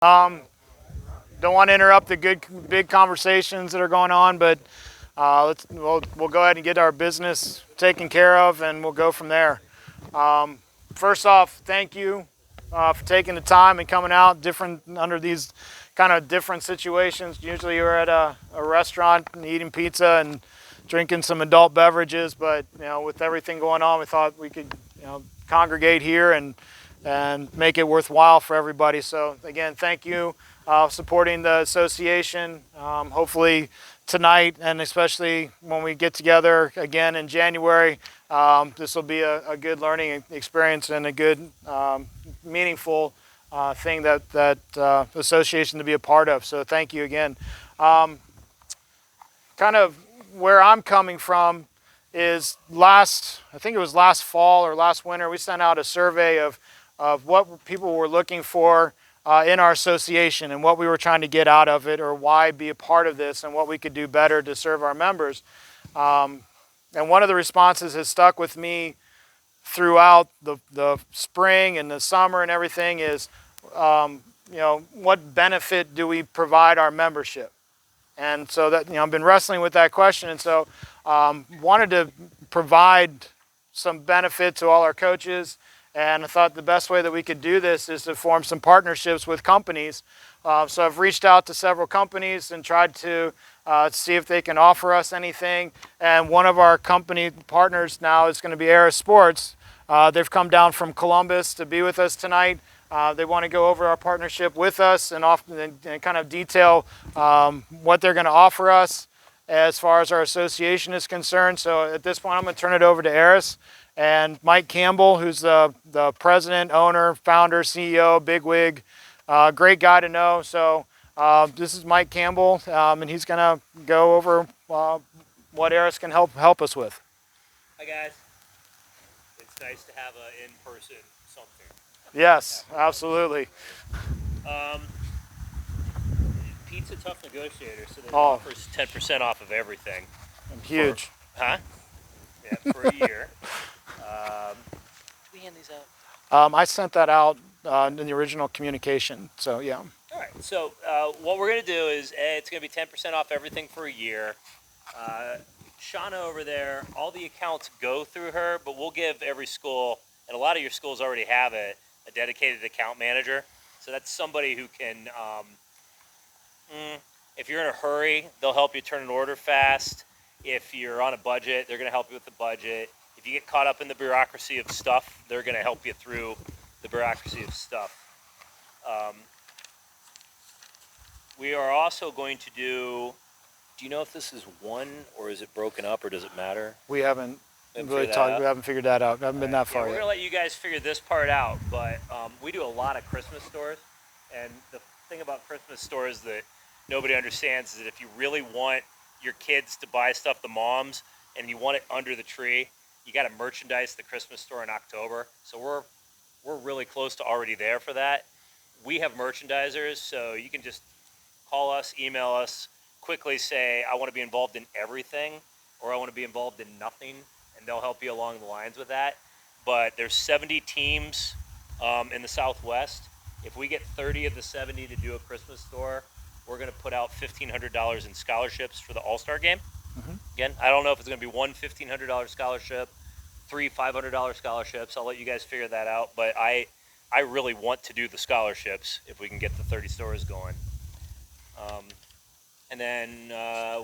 Don't want to interrupt the good, big conversations that are going on, but we'll go ahead and get our business taken care of, and we'll go from there. First off, thank you for taking the time and coming out under these kind of different situations. Usually you're at a restaurant and eating pizza and drinking some adult beverages, but with everything going on, we thought we could congregate here and make it worthwhile for everybody. So again, thank you supporting the association. Hopefully tonight, and especially when we get together again in January, this will be a good learning experience and a good meaningful thing that association to be a part of. So thank you again. Kind of where I'm coming from is I think it was last fall or last winter, we sent out a survey of what people were looking for in our association and what we were trying to get out of it, or why be a part of this and what we could do better to serve our members. And one of the responses has stuck with me throughout the spring and the summer and everything is, what benefit do we provide our membership? And so that, I've been wrestling with that question. And so wanted to provide some benefit to all our coaches. And I thought the best way that we could do this is to form some partnerships with companies. So I've reached out to several companies and tried to see if they can offer us anything. And one of our company partners now is going to be Era Sports. They've come down from Columbus to be with us tonight. They want to go over our partnership with us and kind of detail what they're going to offer us as far as our association is concerned. So at this point, I'm going to turn it over to Eris and Mike Campbell, who's the president, owner, founder, CEO, bigwig, great guy to know. So this is Mike Campbell, and he's going to go over what Eris can help us with. Hi guys. It's nice to have an in-person something. Yes, absolutely. Pete's a tough negotiator, so they offers 10% off of everything. Huge. Yeah, for a year. Did we hand these out? I sent that out in the original communication, so yeah. All right, so what we're going to do is, it's going to be 10% off everything for a year. Shauna over there, all the accounts go through her, but we'll give every school, and a lot of your schools already have it, a dedicated account manager. So that's somebody who can, if you're in a hurry, they'll help you turn an order fast. If you're on a budget, they're going to help you with the budget. If you get caught up in the bureaucracy of stuff, they're going to help you through the bureaucracy of stuff. We are also going to do you know if this is one or is it broken up or does it matter? We haven't really talked. We haven't figured that out. We haven't been that far yet. We're going to let you guys figure this part out, but we do a lot of Christmas stores. And the thing about Christmas stores that nobody understands is that if you really want your kids to buy stuff, the moms, and you want it under the tree, you got to merchandise the Christmas store in October. So we're really close to already there for that. We have merchandisers, so you can just call us, email us, quickly say, I want to be involved in everything, or I want to be involved in nothing, and they'll help you along the lines with that. But there's 70 teams in the Southwest. If we get 30 of the 70 to do a Christmas store, we're going to put out $1,500 in scholarships for the All-Star game. Mm-hmm. Again, I don't know if it's going to be one $1,500 scholarship, 3 $500 scholarships. I'll let you guys figure that out. But I really want to do the scholarships if we can get the 30 stores going. And then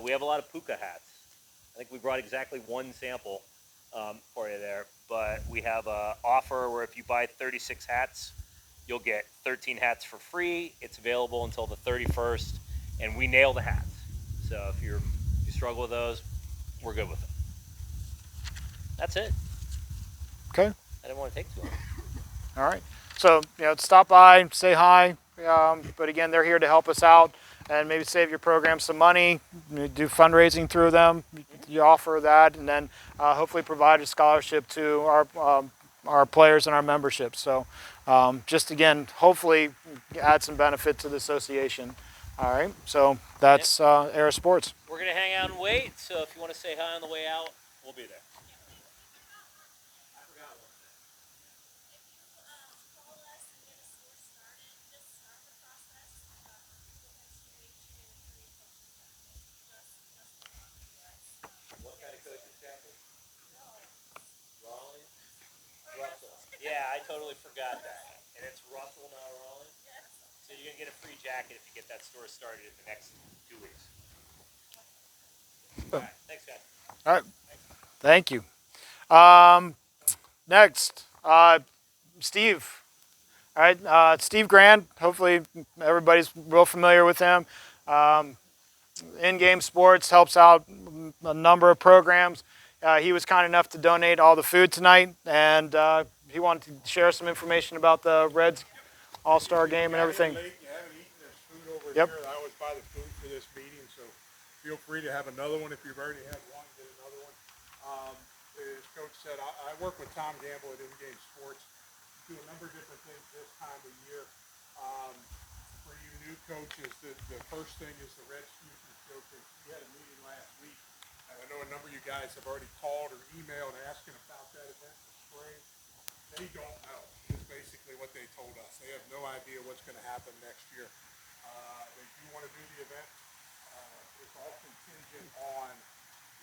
we have a lot of puka hats. I think we brought exactly one sample for you there. But we have an offer where if you buy 36 hats, you'll get 13 hats for free. It's available until the 31st, and we nail the hats. So if you struggle with those, we're good with them. That's it. Okay. I didn't want to take too long. All right. So, stop by, say hi. But again, they're here to help us out and maybe save your program some money, do fundraising through them. You offer that, and then hopefully provide a scholarship to our players and our membership. So just again, hopefully add some benefit to the association. All right, so that's Era Sports. We're going to hang out and wait, so if you want to say hi on the way out, we'll be there. totally forgot that. And it's Russell, not Rollins. So you're gonna get a free jacket if you get that store started in the next 2 weeks. All right, thanks, guys. All right, thank you. Next, Steve. All right, Steve Grand. Hopefully, everybody's real familiar with him. In-game sports helps out a number of programs. He was kind enough to donate all the food tonight, and he wanted to share some information about the Reds All-Star game and everything. You haven't eaten this food over Yep. here. I always buy the food for this meeting, so feel free to have another one. If you've already had one, get another one. As Coach said, I work with Tom Gamble at In-Game Sports. Do a number of different things this time of year. For you new coaches, the first thing is the Reds Futures Showcase. We had a meeting last week. I know a number of you guys have already called or emailed asking about that event in the spring. They don't know, is basically what they told us. They have no idea what's going to happen next year. They do want to do the event. It's all contingent on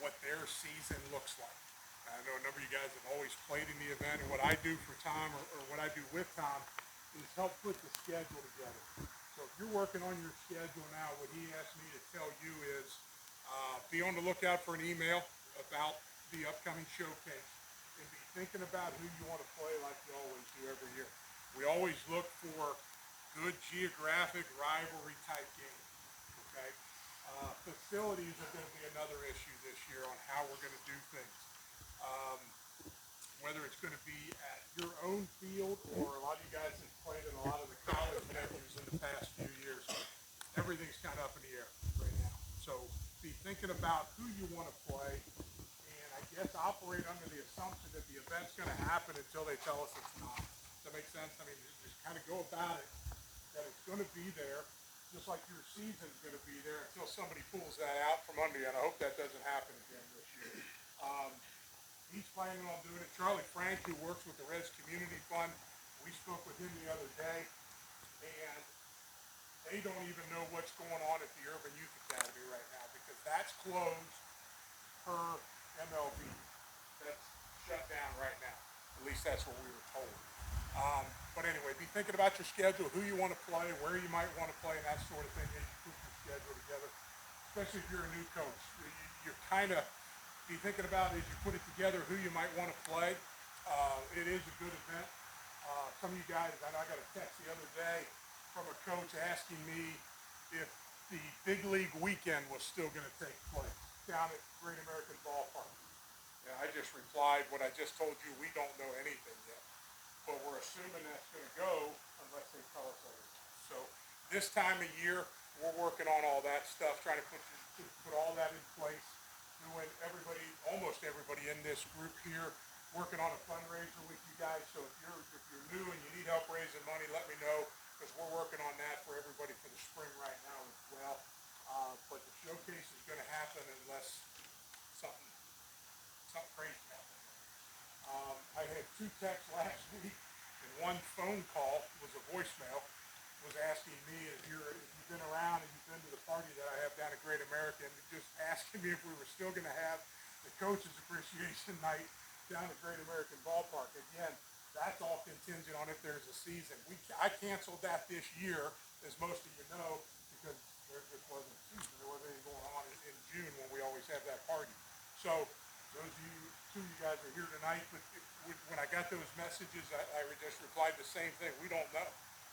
what their season looks like. I know a number of you guys have always played in the event, and what I do for Tom, or what I do with Tom, is help put the schedule together. So if you're working on your schedule now, what he asked me to tell you is be on the lookout for an email about the upcoming showcase, and be thinking about who you want to play like you always do every year. We always look for good geographic rivalry type games. Okay, facilities are going to be another issue this year on how we're going to do things. Whether it's going to be at your own field, or a lot of you guys have played in a lot of the college venues in the past few years, everything's kind of up in the air right now. So be thinking about who you want to play, and I guess operate under the assumption that the event's going to happen until they tell us it's not. Does that make sense? I mean, just kind of go about it, that it's going to be there, just like your season's going to be there until somebody pulls that out from under you, and I hope that doesn't happen again this year. He's planning on doing it. Charlie Frank, who works with the Reds Community Fund, we spoke with him the other day, and they don't even know what's going on at the Urban Youth Academy right now, because that's closed per MLB. That's shut down right now. At least that's what we were told. But anyway, be thinking about your schedule, who you want to play, where you might want to play, and that sort of thing as you put your schedule together. Especially if you're a new coach. You're kind of be thinking about, as you put it together, who you might want to play. It is a good event. Some of you guys, I know I got a text the other day from a coach asking me if the big league weekend was still going to take place down at Great American Ballpark. And I just replied, what I just told you, we don't know anything yet. But we're assuming that's going to go unless they tell us otherwise. So this time of year, we're working on all that stuff, trying to put all that in place. Doing almost everybody in this group here, working on a fundraiser with you guys. So if you're new and you need help raising money, let me know, because we're working on that for everybody for the spring right now as well. But the showcase is going to happen unless something crazy happens. I had 2 texts last week, and 1 phone call was a voicemail, was asking me if you've been around and you've been to the party that I have down at Great American, just asking me if we were still going to have the Coaches Appreciation Night down at Great American Ballpark. Again, that's all contingent on if there's a season. I canceled that this year, as most of you know, because there just wasn't a season. There wasn't anything going on in June when we always have that party. So those of you, 2 of you guys are here tonight, but when I got those messages, I just replied the same thing. We don't know.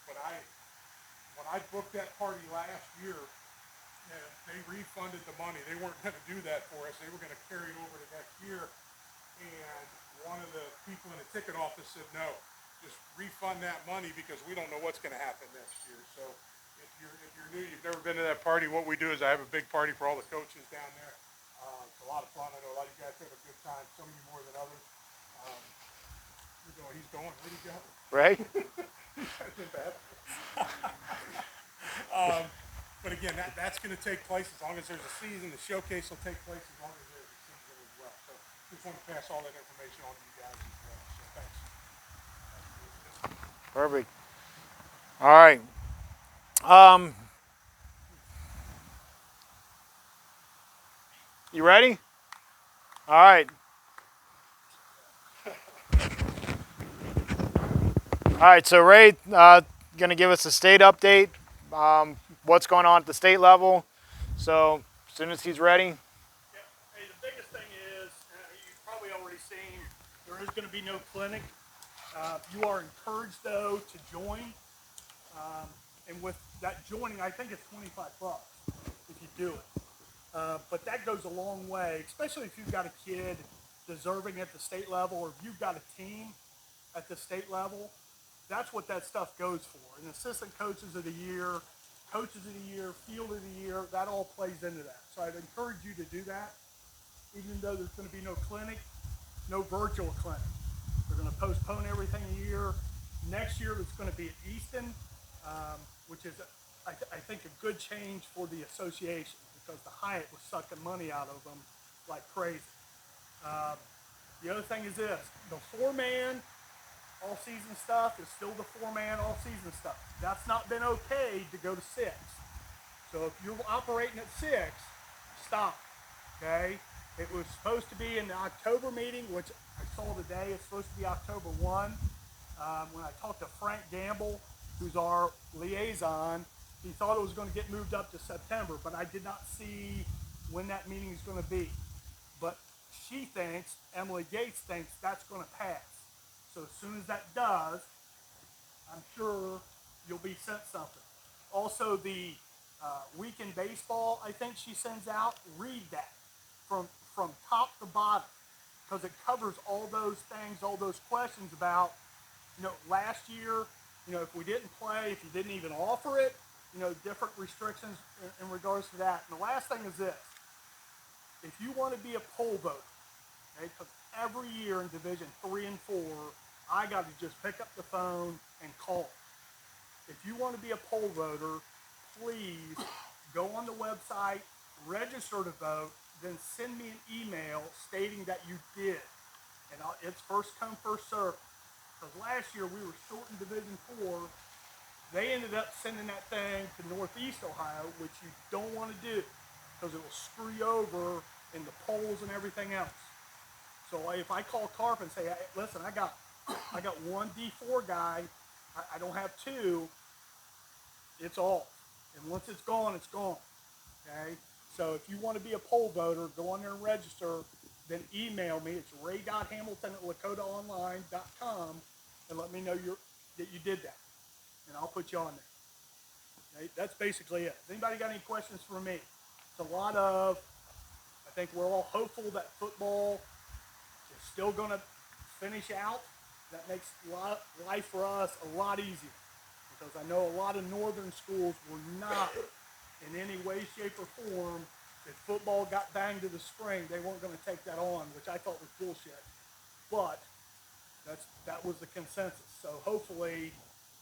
But when I booked that party last year, and they refunded the money. They weren't going to do that for us. They were going to carry it over to next year. And one of the people in the ticket office said, no, just refund that money because we don't know what's going to happen next year. So if you're new, you've never been to that party, what we do is I have a big party for all the coaches down there. It's a lot of fun. I know a lot of you guys have a good time, some of you more than others. He's going. Where'd he go? Right? That's been bad. But again, that's going to take place as long as there's a season. The showcase will take place as long as there's a season as well. So just want to pass all that information on to you guys as well. So thanks. Perfect. All right. You ready? All right. All right, so Ray, going to give us a state update, what's going on at the state level. So as soon as he's ready. Yeah. Hey, the biggest thing is, you've probably already seen, there is going to be no clinic. You are encouraged, though, to join. And with that joining, I think it's $25 if you do it. But that goes a long way, especially if you've got a kid deserving at the state level, or if you've got a team at the state level. That's what that stuff goes for. And assistant coaches of the year, coaches of the year, field of the year, that all plays into that. So I'd encourage you to do that. Even though there's going to be no clinic, no virtual clinic. They're going to postpone everything a year. Next year it's going to be at Easton, which is, I think, a good change for the association, because the Hyatt was sucking money out of them like crazy. The other thing is this: the 4-man all-season stuff is still the 4-man all-season stuff. That's not been okay to go to 6. So if you're operating at 6, stop. Okay? It was supposed to be in the October meeting, which I saw today. It's supposed to be October 1. When I talked to Frank Gamble, who's our liaison, he thought it was going to get moved up to September, but I did not see when that meeting is going to be. But she thinks, Emily Gates thinks, that's going to pass. So as soon as that does, I'm sure you'll be sent something. Also, the weekend baseball, I think she sends out, read that from top to bottom, because it covers all those things, all those questions about, last year, if we didn't play, if you didn't even offer it, different restrictions in regards to that. And the last thing is this: if you want to be a poll voter, okay, because every year in Division 3 and 4, I got to just pick up the phone and call. If you want to be a poll voter, please go on the website, register to vote, then send me an email stating that you did. And it's first come, first served. Because last year we were short in Division 4. They ended up sending that thing to Northeast Ohio, which you don't want to do, because it will screw you over in the polls and everything else. So if I call Carp and say, hey, listen, I got one D4 guy, I don't have 2, it's off. And once it's gone, it's gone. Okay? So if you want to be a poll voter, go on there and register, then email me. It's ray.hamilton@lakotaonline.com, and let me know that you did that. And I'll put you on there. Okay? That's basically it. Has anybody got any questions for me? It's a lot of, I think we're all hopeful that football is still going to finish out. That makes life for us a lot easier, because I know a lot of northern schools were not in any way, shape, or form. If football got banged to the spring, they weren't going to take that on, which I thought was bullshit. But that was the consensus. So hopefully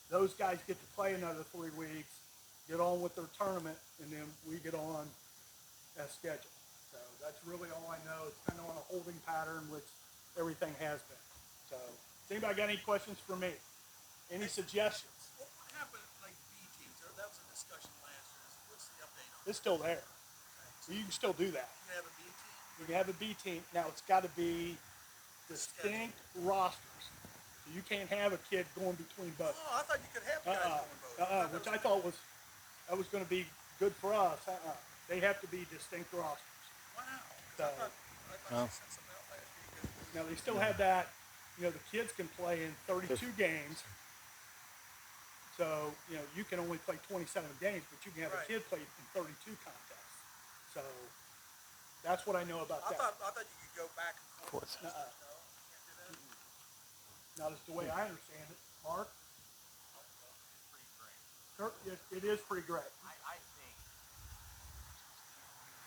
those guys get to play another 3 weeks, get on with their tournament, and then we get on as scheduled. So that's really all I know. It's kind of on a holding pattern, which everything has been. So has anybody got any questions for me? Any suggestions? What happened, like B teams? That was a discussion last year. What's the update on It's still there. So you can still do that. You can have a B team? You can have a B team. Now it's got to be distinct rosters. So you can't have a kid going between both. Oh, I thought you could have guys going both. Which I thought was going to be good for us. They have to be distinct rosters. Wow. So, I thought you sent something out last year. now they still have that. The kids can play in 32 games. So, you can only play 27 games, but you can have a kid play in 32 contests. So that's what I know about that. I thought you could go back and forth. No, you can't do that? not as the way I understand it. Mark? Pretty great. Sure, it is pretty great. I think you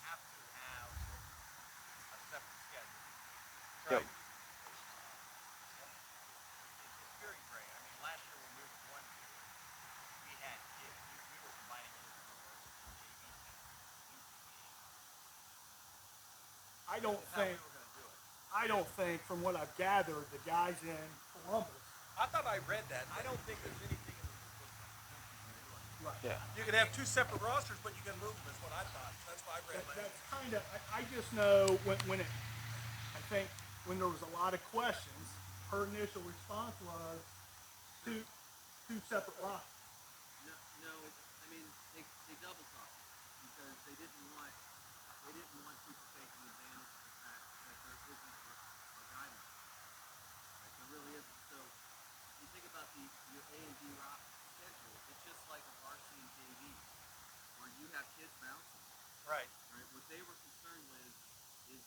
have to have a separate schedule. Yep. It's very great. I mean, last year when we were going to it, we had kids. We were combining kids from the JV team. I don't That's how we think, were going to do it. I don't think, from what I've gathered, the guys in Columbus. I thought I read that. I don't think there's anything in the book. Right. Yeah. You could have 2 separate rosters, but you can move them. Is what I thought. That's why I read that. That's kind of, I just know when it, I think when there was a lot of questions, her initial response was two separate rosters. No, no. I mean, they double talked because they didn't want people taking advantage of the fact that there isn't a guideline. Right? There really isn't. So you think about your A and B roster schedule. It's just like a varsity and JV, where you have kids bouncing. Right. Right. What they were concerned with is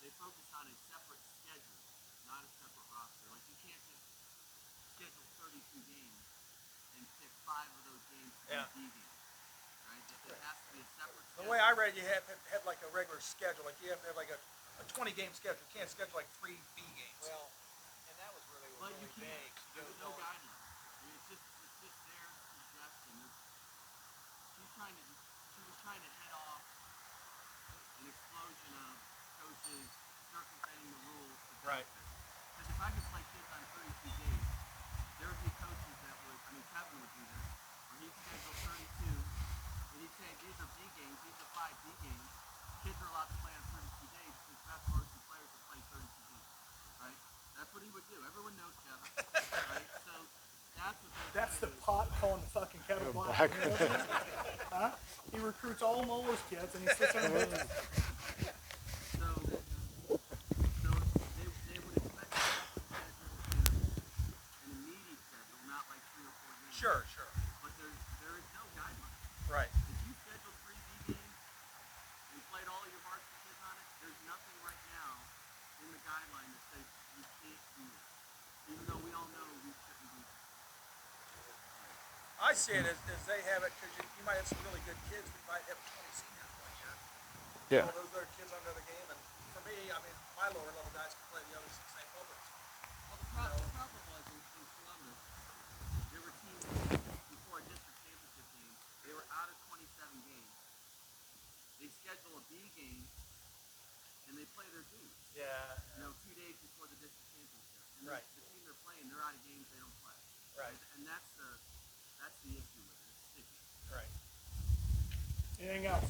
they focus on a separate schedule, not a separate roster. Like you can't just schedule 32 games and pick 5 of those games to Yeah. be D games. Right? It has to be a separate schedule. The way I read it, you had like a regular schedule. Like you have to have like a 20-game schedule. You can't schedule like 3 B games. Well, and that was really But you really can't. vague. So There's no guideline. I mean, it's just their suggestion. She was trying to head off an explosion of coaches circumventing the rules to Right. benefit. Because if I could play kids on 32 days, there would be coaches that would, I mean, Kevin would do this, where he'd schedule 32, and he'd say, these are B games, these are 5 B games. Kids are allowed to play on 32 days because best varsity players are playing 32 games, right? That's what he would do. Everyone knows Kevin, right? So that's what they're That's the trying to pot calling the fucking kettle black. You know? Huh? He recruits all Moeller kids and he sits there and listens. So they would expect a separate schedule and a meaty schedule, not like 3 or 4 games. Sure. But there is no guideline. Right. If you schedule 3 B games and played all of your varsity kids on it, there's nothing right now in the guideline that says you can't do that. Even though we all know we shouldn't do that. I see it as they have it because you might have some really good kids. We might have 20 seniors one year. Yeah. All those other kids under the game. And for me, I mean, my lower level guys can play the other 6 St. Publics. Well, the problem was in Columbus, there were teams before a district championship game, they were out of 27 games. They schedule a B game, and they play their dues. Yeah. 2 days before the district championship. And Right. the team they're playing, they're out of games they don't play. Right. And that's the issue with it. It's sticky. Right. Anything else?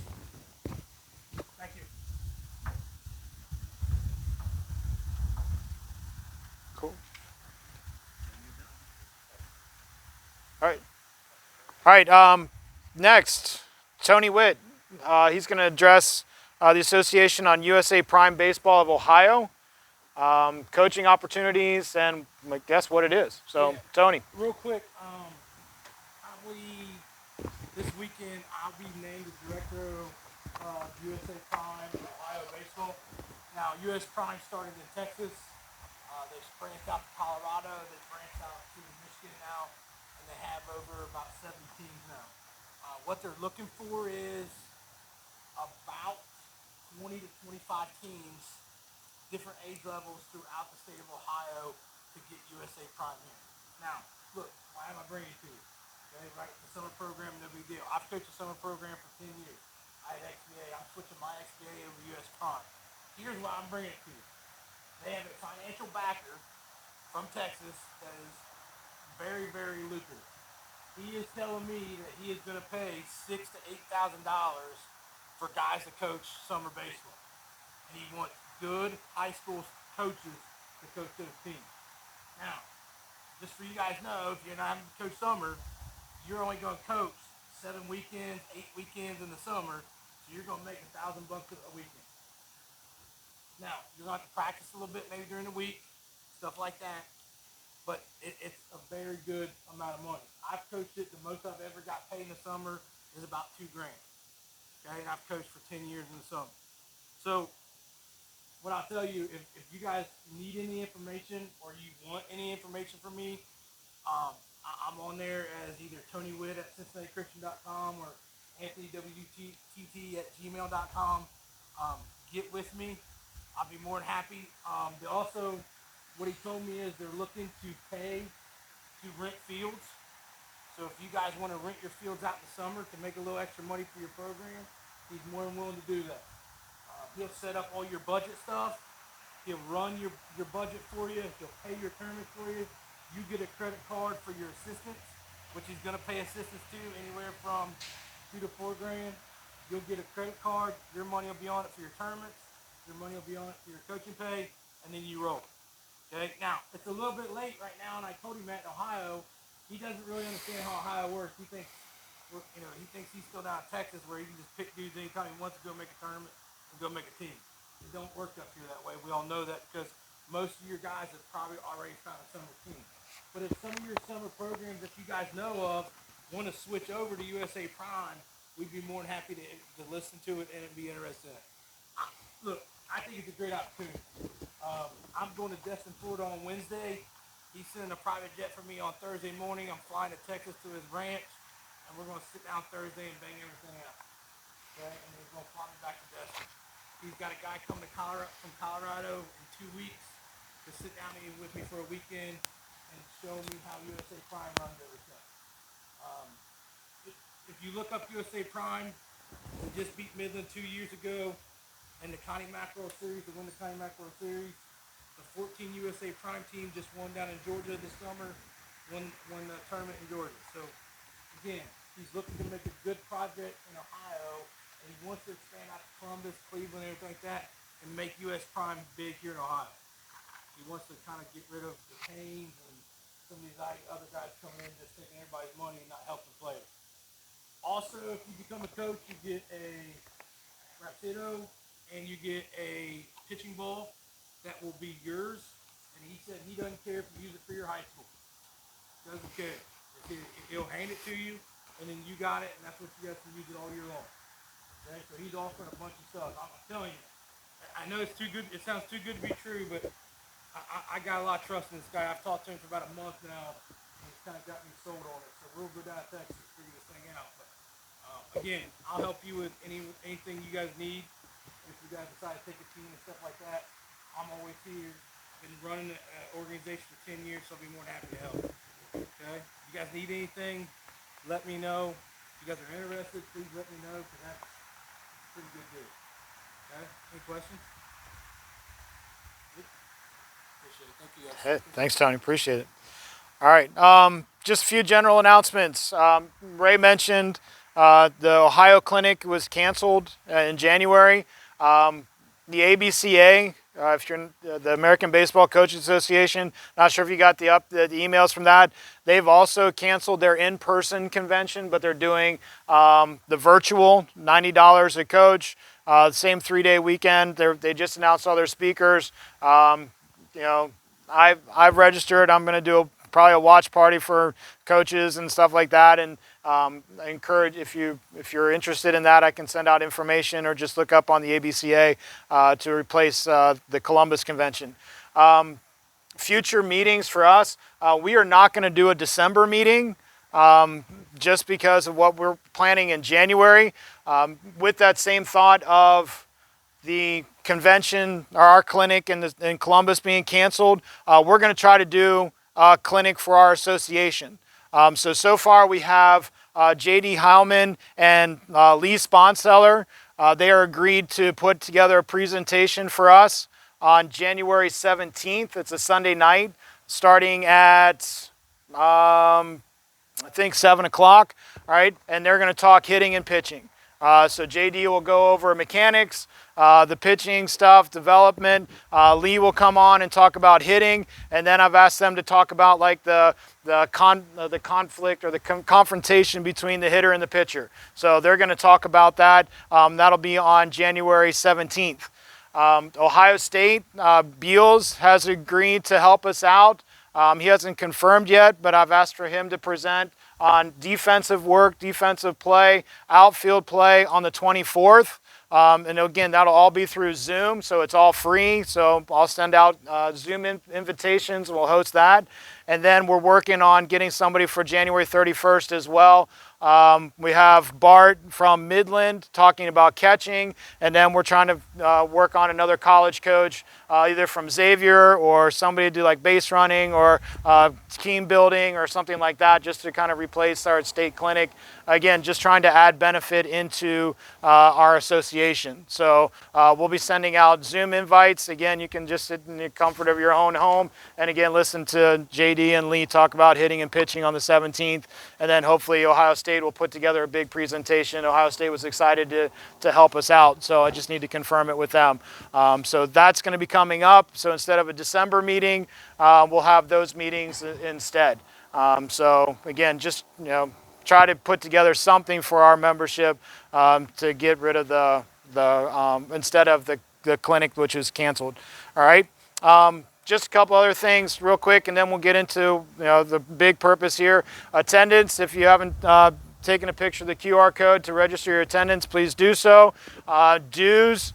Thank you. Cool. And you're done. All right. Next, Tony Witt. He's going to address the Association on USA Prime Baseball of Ohio, coaching opportunities, and I guess what it is. So, Yeah. Tony. Real quick, probably this weekend I'll be named the director of USA Prime Ohio Baseball. Now, US Prime started in Texas. They've branched out to Colorado. They've branched out to Michigan now, and they have over about 70 teams now. What they're looking for is about 20 to 25 teams, different age levels throughout the state of Ohio to get USA Prime here. Now, look, why am I bringing it to you? Okay, right, the summer program, no big deal. I've coached a summer program for 10 years. I had XBA. I'm switching my XBA over to US Prime. Here's why I'm bringing it to you. They have a financial backer from Texas that is very, very lucrative. He is telling me that he is going to pay $6,000 to $8,000 for guys to coach summer baseball, and he wants good high school coaches to coach those teams. Now, just for you guys know, if you're not having to coach summer, you're only going to coach 7 weekends, 8 weekends in the summer, so you're going to make $1,000 a weekend. Now, you're going to have to practice a little bit maybe during the week, stuff like that, but it's a very good amount of money. I've coached it. The most I've ever got paid in the summer is about $2,000. Okay, and I've coached for 10 years in the summer. So, what I'll tell you, if you guys need any information or you want any information from me, I'm on there as either Tony Witt at CincinnatiChristian.com or AnthonyWTT@gmail.com. Get with me. I'll be more than happy. Also, what he told me is they're looking to pay to rent fields. So if you guys want to rent your fields out in the summer to make a little extra money for your program, he's more than willing to do that. He'll set up all your budget stuff. He'll run your budget for you. He'll pay your tournament for you. You get a credit card for your assistants, which he's going to pay assistants to anywhere from $2,000 to $4,000. You'll get a credit card. Your money will be on it for your tournaments. Your money will be on it for your coaching pay, and then you roll. Okay. Now it's a little bit late right now, and I told him that in Ohio, he doesn't really understand how Ohio works. He thinks he thinks he's still down in Texas where he can just pick dudes anytime he wants to go make a tournament and go make a team. It don't work up here that way. We all know that because most of your guys have probably already found a summer team. But if some of your summer programs that you guys know of want to switch over to USA Prime, we'd be more than happy to listen to it and be interested in it. Look, I think it's a great opportunity. I'm going to Destin, Florida on Wednesday. He's sending a private jet for me on Thursday morning. I'm flying to Texas to his ranch, and we're going to sit down Thursday and bang everything out. Okay? And then he's going to fly me back to Destin. He's got a guy coming from Colorado in 2 weeks to sit down with me for a weekend and show me how USA Prime runs everything. If you look up USA Prime, we just beat Midland 2 years ago in the Connie Mackerel Series to win the Connie Mackerel Series. The 14 USA Prime team just won down in Georgia this summer, won the tournament in Georgia. So, again, he's looking to make a good project in Ohio, and he wants to expand out to Columbus, Cleveland, everything like that, and make US Prime big here in Ohio. He wants to kind of get rid of the Canes and some of these other guys coming in just taking everybody's money and not helping players. Also, if you become a coach, you get a Raptito and you get a pitching ball that will be yours. And he said he doesn't care if you use it for your high school. Doesn't care. He'll hand it to you, and then you got it, and that's what you guys can use it all year long. Okay? So he's offering a bunch of stuff. I'm telling you, I know it's too good. It sounds too good to be true, but I got a lot of trust in this guy. I've talked to him for about a month now, and he's kind of got me sold on it. So we'll go down to Texas and figure this thing out. But again, I'll help you with anything you guys need. If you guys decide to take a team and stuff like that, I'm always here. I've been running the organization for 10 years, so I'll be more than happy to help. Okay? If you guys need anything, let me know. If you guys are interested, please let me know, because that's a pretty good deal. Okay? Any questions? Appreciate it. Thank you guys. Hey, thanks, Tony. Appreciate it. All right. Just a few general announcements. Ray mentioned the Ohio Clinic was canceled in January. The ABCA, if you're in the American Baseball Coaches Association, not sure if you got the emails from that. They've also canceled their in-person convention, but they're doing the virtual, $90 a coach, the same 3-day weekend. They just announced all their speakers. I've registered. I'm going to do probably a watch party for coaches and stuff like that. And I encourage, if you're interested in that, I can send out information or just look up on the ABCA to replace the Columbus convention. Future meetings for us, we are not going to do a December meeting just because of what we're planning in January. With that same thought of the convention or our clinic in Columbus being canceled, we're going to try to do a clinic for our association. So far we have J.D. Heilman and Lee Sponseller. They are agreed to put together a presentation for us on January 17th. It's a Sunday night starting at I think 7 o'clock, all right? And they're going to talk hitting and pitching. So JD will go over mechanics, the pitching stuff, development. Lee will come on and talk about hitting, and then I've asked them to talk about like the conflict or the confrontation between the hitter and the pitcher. So they're going to talk about that. That'll be on January 17th. Ohio State, Beals has agreed to help us out. He hasn't confirmed yet, but I've asked for him to present on defensive work, defensive play, outfield play on the 24th. And again, that'll all be through Zoom, so it's all free. So I'll send out Zoom invitations, and we'll host that. And then we're working on getting somebody for January 31st as well. We have Bart from Midland talking about catching, and then we're trying to work on another college coach, either from Xavier or somebody to do like base running or team building or something like that, just to kind of replace our state clinic. Again, just trying to add benefit into our association. So we'll be sending out Zoom invites. Again, you can just sit in the comfort of your own home and again listen to JD and Lee talk about hitting and pitching on the 17th, and then hopefully Ohio State will put together a big presentation. Ohio State was excited to help us out, so I just need to confirm it with them. So that's going to be coming up. So instead of a December meeting, we'll have those meetings instead. So again, just try to put together something for our membership to get rid of the instead of the clinic, which is canceled. All right. Just a couple other things real quick, and then we'll get into the big purpose here. Attendance. If you haven't taken a picture of the QR code to register your attendance, please do so. Dues.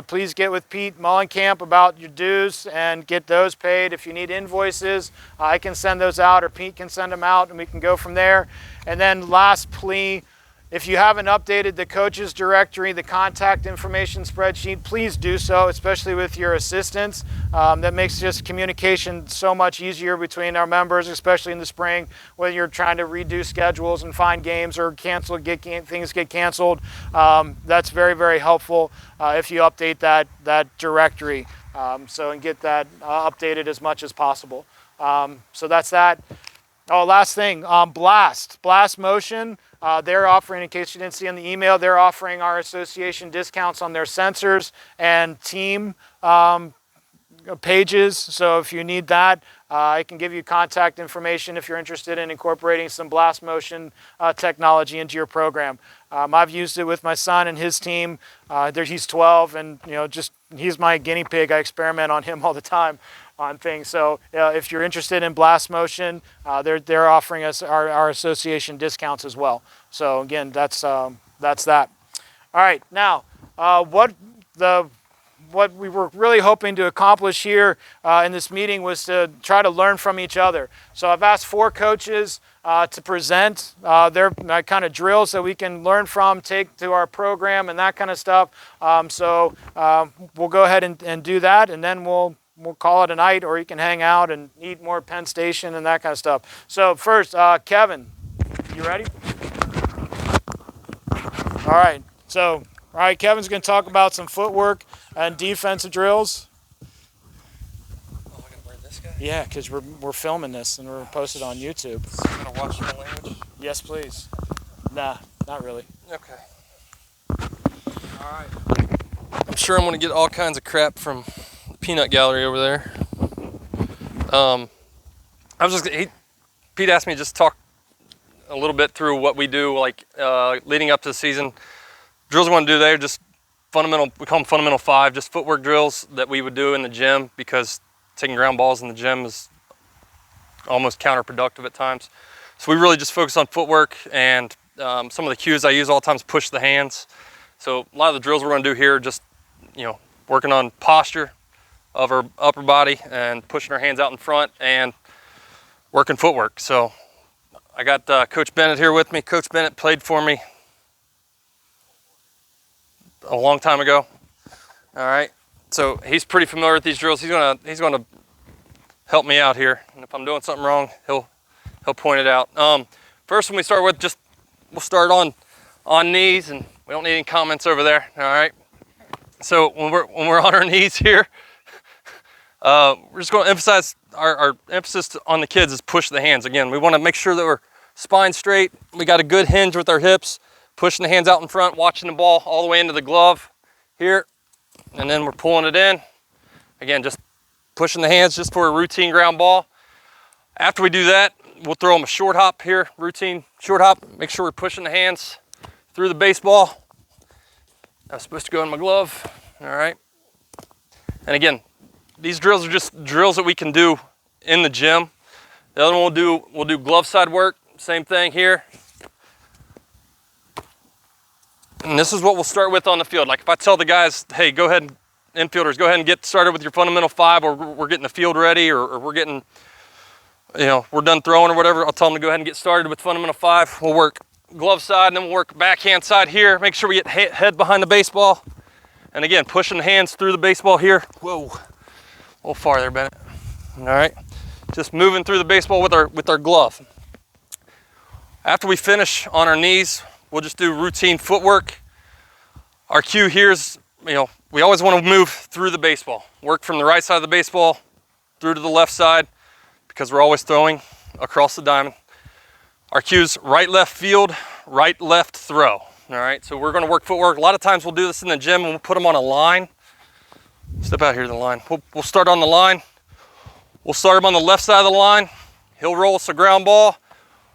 Please get with Pete Mullenkamp about your dues and get those paid. If you need invoices, I can send those out, or Pete can send them out, and we can go from there. And then last plea, if you haven't updated the coaches directory, the contact information spreadsheet, please do so, especially with your assistants. That makes just communication so much easier between our members, especially in the spring when you're trying to redo schedules and find games or things get canceled. That's very, very helpful if you update that directory and get that updated as much as possible. So that's that. Oh, last thing, Blast Motion. They're offering, in case you didn't see in the email, they're offering our association discounts on their sensors and team pages. So if you need that, I can give you contact information if you're interested in incorporating some Blast Motion technology into your program. I've used it with my son and his team. He's 12, and he's my guinea pig. I experiment on him all the time on things. So if you're interested in Blast Motion, they're offering us our association discounts as well. So again, that's that. All right, now what we were really hoping to accomplish here in this meeting was to try to learn from each other. So I've asked 4 coaches to present their kind of drills that we can learn from, take to our program and that kind of stuff. So we'll go ahead and do that, and then we'll call it a night, or you can hang out and eat more Penn Station and that kind of stuff. So first, Kevin, you ready? All right. So, all right, Kevin's going to talk about some footwork and defensive drills. Oh, I gotta wear this guy? Yeah, because we're filming this and we're posted on YouTube. So I'm gonna watch my language? Yes, please. Nah, not really. Okay. Alright. I'm sure I'm gonna get all kinds of crap from the peanut gallery over there. Pete asked me to just talk a little bit through what we do, like leading up to the season. Drills we want to do there, just fundamental, we call them fundamental 5, just footwork drills that we would do in the gym, because taking ground balls in the gym is almost counterproductive at times. So we really just focus on footwork, and some of the cues I use all the time is push the hands. So a lot of the drills we're going to do here are just, working on posture of our upper body and pushing our hands out in front and working footwork. So I got Coach Bennett here with me. Coach Bennett played for me a long time ago. All right, so he's pretty familiar with these drills. He's gonna help me out here, and if I'm doing something wrong, he'll point it out. First one we start with, we'll start on knees, and we don't need any comments over there. All right. So when we're on our knees here, we're just going to emphasize our emphasis on the kids is push the hands. Again, we want to make sure that we're spine straight. We got a good hinge with our hips. Pushing the hands out in front, watching the ball all the way into the glove here, and then we're pulling it in. Again, just pushing the hands just for a routine ground ball. After we do that, we'll throw them a short hop here, routine short hop. Make sure we're pushing the hands through the baseball. That's supposed to go in my glove, all right? And again, these drills are just drills that we can do in the gym. The other one we'll do glove side work, same thing here. And this is what we'll start with on the field. Like if I tell the guys, hey, go ahead, infielders, go ahead and get started with your fundamental 5, or we're getting the field ready, or we're getting, we're done throwing or whatever, I'll tell them to go ahead and get started with fundamental 5. We'll work glove side, and then we'll work backhand side here. Make sure we get head behind the baseball. And again, pushing the hands through the baseball here. Whoa, a little far there, Bennett. All right, just moving through the baseball with our glove. After we finish on our knees, we'll just do routine footwork. Our cue here is, we always want to move through the baseball. Work from the right side of the baseball through to the left side, because we're always throwing across the diamond. Our cue's right, left field, right, left throw. All right, so we're going to work footwork. A lot of times we'll do this in the gym and we'll put them on a line. Step out here to the line. We'll start on the line. We'll start them on the left side of the line. He'll roll us a ground ball.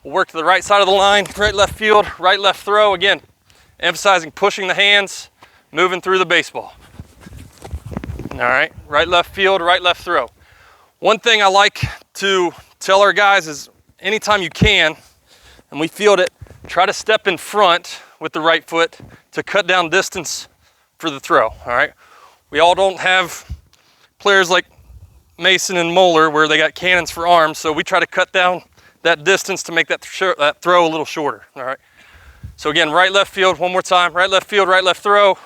We'll work to the right side of the line, right, left field, right, left throw. Again, emphasizing pushing the hands, moving through the baseball. All right, right, left field, right, left throw. One thing I like to tell our guys is anytime you can, and we field it, try to step in front with the right foot to cut down distance for the throw, all right? We all don't have players like Mason and Moeller where they got cannons for arms, so we try to cut down that distance to make that throw a little shorter, all right? So again, right, left field, one more time. Right, left field, right, left throw.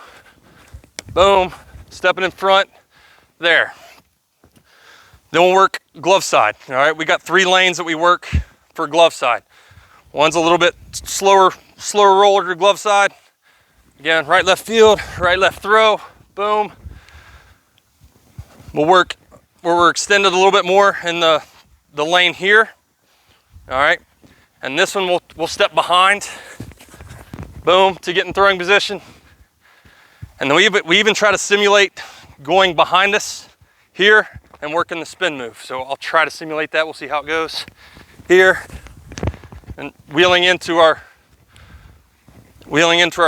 Boom, stepping in front, there. Then we'll work glove side, all right? We got 3 lanes that we work for glove side. One's a little bit slower roller to glove side. Again, right, left field, right, left throw, boom. We'll work where we're extended a little bit more in the lane here, all right? And this one we'll step behind, boom, to get in throwing position. And then we even try to simulate going behind us here and working the spin move. So I'll try to simulate that. We'll see how it goes here. And wheeling into our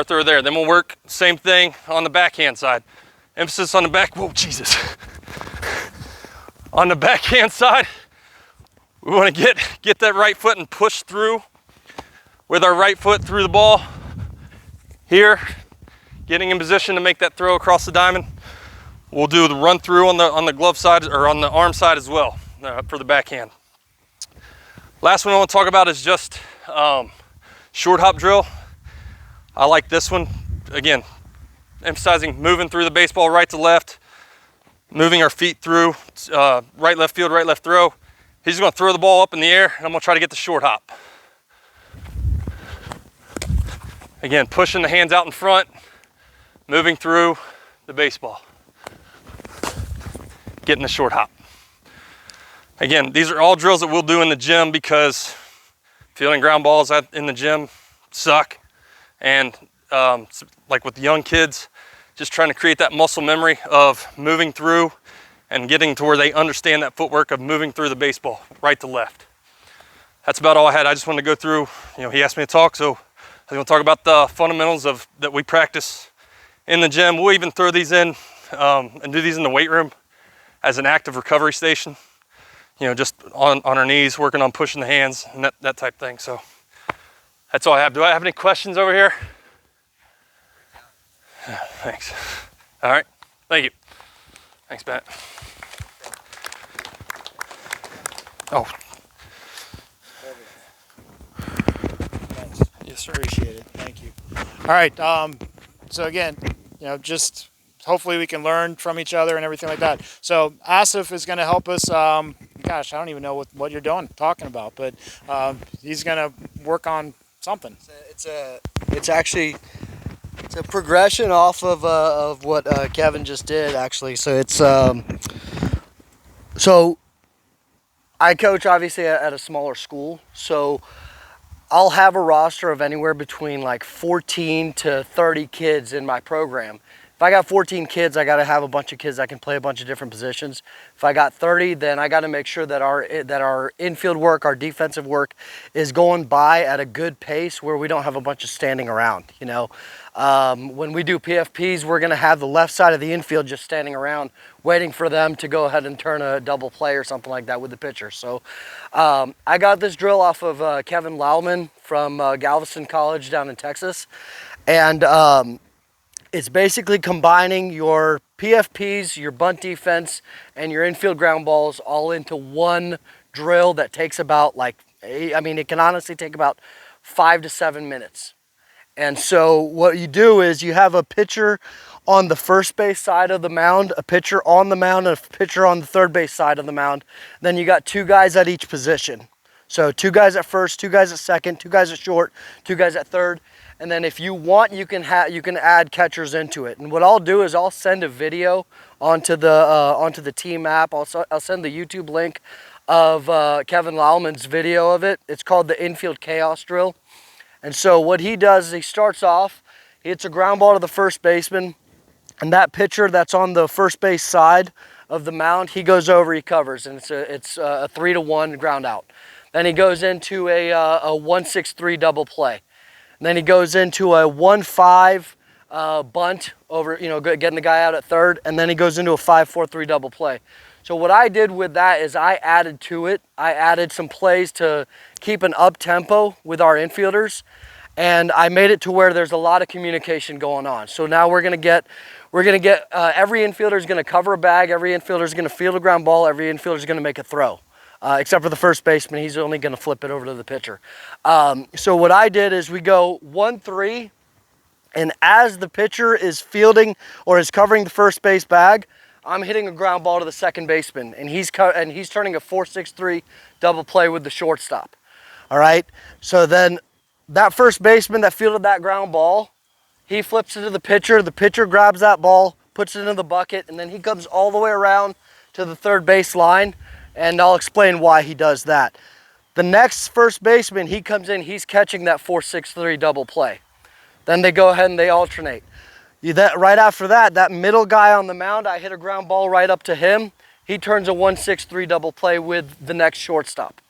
throw there. Then we'll work same thing on the backhand side. Emphasis on the back. Whoa, Jesus. On the backhand side, we want to get that right foot and push through with our right foot through the ball. Here, getting in position to make that throw across the diamond. We'll do the run through on the glove side or on the arm side as well for the backhand. Last one I want to talk about is just short hop drill. I like this one. Again, emphasizing moving through the baseball right to left, moving our feet through, right, left field, right, left throw. He's just going to throw the ball up in the air, and I'm going to try to get the short hop. Again, pushing the hands out in front, moving through the baseball, getting the short hop. Again, these are all drills that we'll do in the gym because fielding ground balls in the gym suck. And like with the young kids, just trying to create that muscle memory of moving through and getting to where they understand that footwork of moving through the baseball, right to left. That's about all I had. I just wanted to go through, he asked me to talk, so I was going to talk about the fundamentals that we practice in the gym. We'll even throw these in and do these in the weight room as an active recovery station. Just on our knees, working on pushing the hands and that type thing. So that's all I have. Do I have any questions over here? Thanks. All right. Thank you. Thanks, Matt. Oh. Thanks. Yes, sir. Appreciate it. Thank you. All right. So again, just hopefully we can learn from each other and everything like that. So Asif is going to help us. Gosh, I don't even know what you're talking about, but he's going to work on something. It's a progression off of what Kevin just did, actually. So it's so I coach obviously at a smaller school, so I'll have a roster of anywhere between like 14 to 30 kids in my program. If I got 14 kids, I got to have a bunch of kids that can play a bunch of different positions. If I got 30, then I got to make sure that our infield work, our defensive work is going by at a good pace where we don't have a bunch of standing around, When we do PFPs, we're going to have the left side of the infield just standing around waiting for them to go ahead and turn a double play or something like that with the pitcher. So I got this drill off of Kevin Lauman from Galveston College down in Texas. And it's basically combining your PFPs, your bunt defense, and your infield ground balls all into one drill that takes about it can honestly take about 5 to 7 minutes. And so what you do is you have a pitcher on the first base side of the mound, a pitcher on the mound, and a pitcher on the third base side of the mound. Then you got 2 guys at each position. So 2 guys at first, 2 guys at second, 2 guys at short, 2 guys at third. And then if you want, you can add catchers into it. And what I'll do is I'll send a video onto the team app. I'll send the YouTube link of Kevin Lauman's video of it. It's called the Infield Chaos Drill. And so what he does is he starts off, he hits a ground ball to the first baseman, and that pitcher that's on the first base side of the mound, he goes over, he covers, and it's a 3-to-1 ground out. Then he goes into a 1-6-3 double play. And then he goes into a 1-5 bunt over, getting the guy out at third. And then he goes into a 5-4-3 double play. So what I did with that is I added to it. I added some plays to keep an up tempo with our infielders. And I made it to where there's a lot of communication going on. So now we're gonna get every infielder is gonna cover a bag, every infielder is gonna field a ground ball, every infielder is gonna make a throw. Except for the first baseman, he's only gonna flip it over to the pitcher. So what I did is we go 1-3, and as the pitcher is fielding or is covering the first base bag, I'm hitting a ground ball to the second baseman, and he's turning a 4-6-3 double play with the shortstop. All right, so then that first baseman that fielded that ground ball, he flips it to the pitcher grabs that ball, puts it in the bucket, and then he comes all the way around to the third base line, and I'll explain why he does that. The next first baseman, he comes in, he's catching that 4-6-3 double play. Then they go ahead and they alternate. Right after that, that middle guy on the mound, I hit a ground ball right up to him. He turns a 1-6-3 double play with the next shortstop.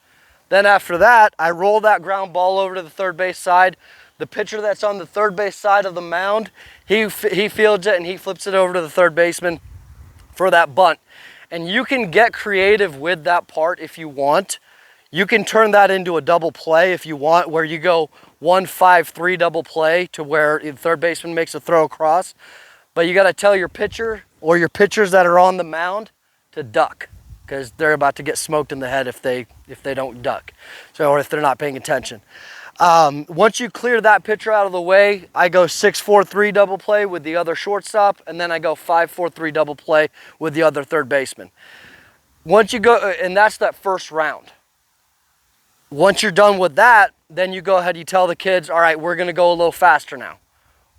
Then after that, I roll that ground ball over to the third base side. The pitcher that's on the third base side of the mound, he fields it and he flips it over to the third baseman for that bunt. And you can get creative with that part if you want. You can turn that into a double play if you want, where you go 1-5-3 double play to where the third baseman makes a throw across. But you got to tell your pitcher or your pitchers that are on the mound to duck, because they're about to get smoked in the head if they don't duck, or if they're not paying attention. Once you clear that pitcher out of the way, I go 6-4-3 double play with the other shortstop, and then I go 5-4-3 double play with the other third baseman. Once you go, and that's that first round. Once you're done with that, then you go ahead, you tell the kids, all right, we're gonna go a little faster now.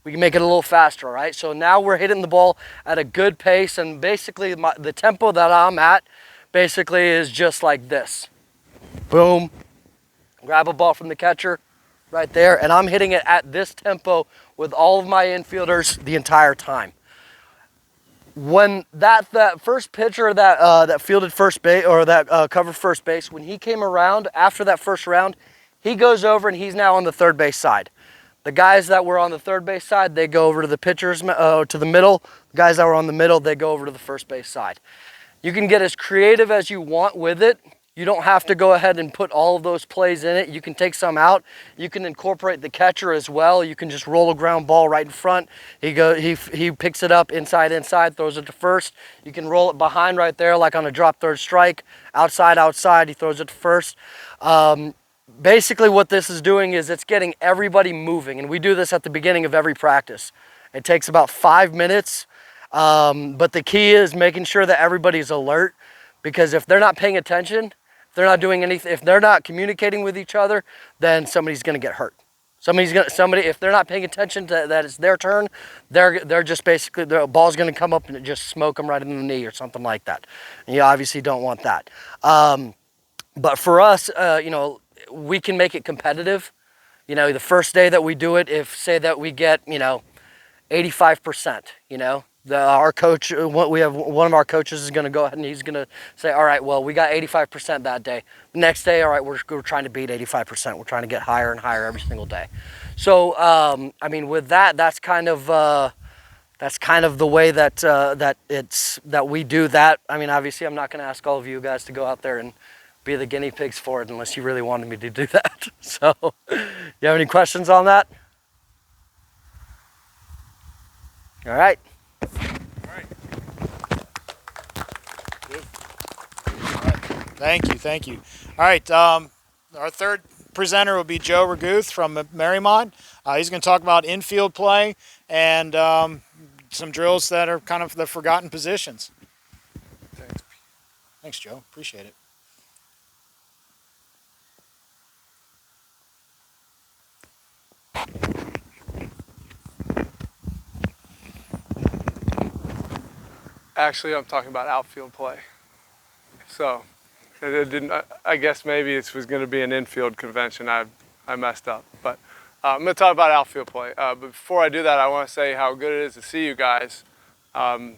We can make it a little faster, all right? So now we're hitting the ball at a good pace, and basically the tempo that I'm at basically is just like this. Boom, grab a ball from the catcher right there, and I'm hitting it at this tempo with all of my infielders the entire time. When that first pitcher that fielded first base, or that covered first base, when he came around after that first round, he goes over and he's now on the third base side. The guys that were on the third base side, they go over to the pitchers, to the middle. The guys that were on the middle, they go over to the first base side. You can get as creative as you want with it. You don't have to go ahead and put all of those plays in it. You can take some out. You can incorporate the catcher as well. You can just roll a ground ball right in front. He picks it up inside, throws it to first. You can roll it behind right there, like on a drop third strike. Outside, he throws it to first. Basically what this is doing is it's getting everybody moving, and we do this at the beginning of every practice. It takes about 5 minutes, but the key is making sure that everybody's alert, because if they're not paying attention, if they're not doing anything, if they're not communicating with each other, then somebody's going to get hurt. If they're not paying attention to that it's their turn, they're just basically, the ball's going to come up and just smoke them right in the knee or something like that. And you obviously don't want that. But for us, we can make it competitive. The first day that we do it, if say that we get 85%, our coach, we have one of our coaches is going to go ahead and he's going to say, all right, well, we got 85% that day. The next day, all right, we're trying to beat 85%. We're trying to get higher and higher every single day. So, with that, that's kind of the way that we do that. Obviously, I'm not going to ask all of you guys to go out there and be the guinea pigs for it unless you really wanted me to do that. So, you have any questions on that? All right. Thank you. All right, our third presenter will be Joe Raguth from Marymount. He's going to talk about infield play and some drills that are kind of the forgotten positions. Thanks, Joe. Appreciate it. Actually, I'm talking about outfield play. So, it didn't. I guess maybe this was going to be an infield convention. I messed up, but I'm going to talk about outfield play. But before I do that, I want to say how good it is to see you guys. We're